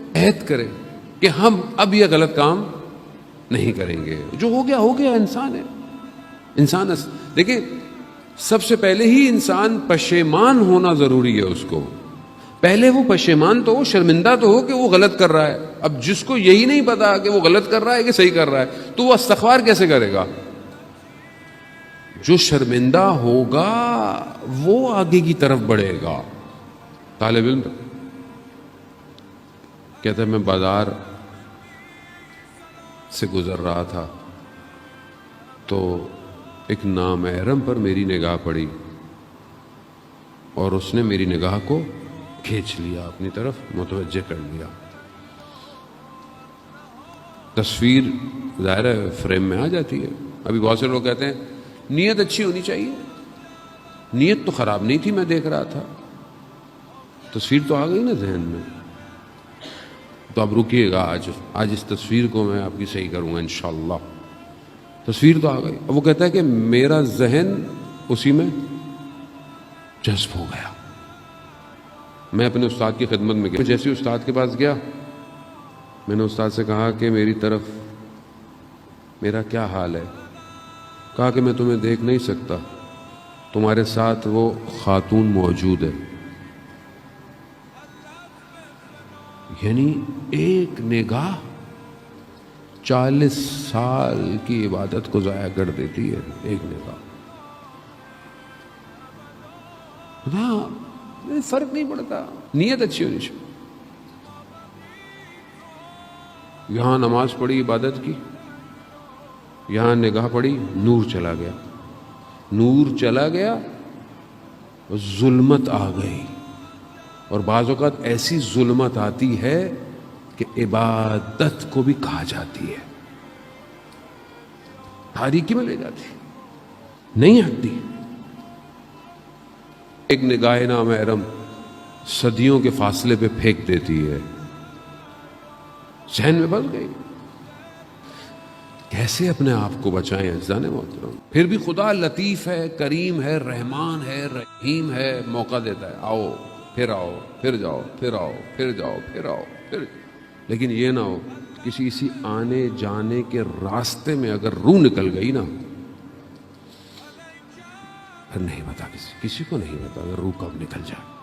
عہد کرے کہ ہم اب یہ غلط کام نہیں کریں گے. جو ہو گیا انسان ہے. انسان دیکھیں سب سے پہلے ہی انسان پشیمان ہونا ضروری ہے. اس کو پہلے وہ پشیمان تو ہو, شرمندہ تو ہو کہ وہ غلط کر رہا ہے. اب جس کو یہی نہیں پتا کہ وہ غلط کر رہا ہے کہ صحیح کر رہا ہے تو وہ استغفار کیسے کرے گا؟ جو شرمندہ ہوگا وہ آگے کی طرف بڑھے گا. طالب علم کہتا ہے میں بازار سے گزر رہا تھا تو ایک نامحرم پر میری نگاہ پڑی اور اس نے میری نگاہ کو کھینچ لیا, اپنی طرف متوجہ کر لیا. تصویر ظاہر ہے فریم میں آ جاتی ہے. ابھی بہت سے لوگ کہتے ہیں نیت اچھی ہونی چاہیے. نیت تو خراب نہیں تھی, میں دیکھ رہا تھا, تصویر تو آ گئی نا ذہن میں. تو اب رکیے گا, آج اس تصویر کو میں آپ کی صحیح کروں گا انشاءاللہ. تصویر تو آ گئی. اب وہ کہتا ہے کہ میرا ذہن اسی میں جذب ہو گیا. میں اپنے استاد کی خدمت میں گیا. جیسے استاد کے پاس گیا میں نے استاد سے کہا کہ میری طرف میرا کیا حال ہے؟ کہا کہ میں تمہیں دیکھ نہیں سکتا, تمہارے ساتھ وہ خاتون موجود ہے. یعنی ایک نگاہ 40 سال کی عبادت کو ضائع کر دیتی ہے. ایک نگاہ. ہاں فرق نہیں پڑتا, نیت اچھی ہونی چاہیے. یہاں نماز پڑھی عبادت کی, یہاں نگاہ پڑی, نور چلا گیا. نور چلا گیا, ظلمت آ گئی. اور بعض اوقات ایسی ظلمت آتی ہے کہ عبادت کو بھی کھا جاتی ہے, تاریکی میں لے جاتی, نہیں ہٹتی. ایک نگاہ نامحرم صدیوں کے فاصلے پہ پھینک دیتی ہے. ذہن میں بس گئی. کیسے اپنے آپ کو بچائیں عزیزان محترم؟ پھر بھی خدا لطیف ہے, کریم ہے, رحمان ہے, رحیم ہے, موقع دیتا ہے. آؤ پھر آؤ, پھر جاؤ, پھر آؤ, پھر جاؤ, پھر آؤ, پھر. لیکن یہ نہ ہو کسی آنے جانے کے راستے میں اگر روح نکل گئی نا, پھر نہیں پتا, کسی کو نہیں پتا اگر روح کب نکل جائے.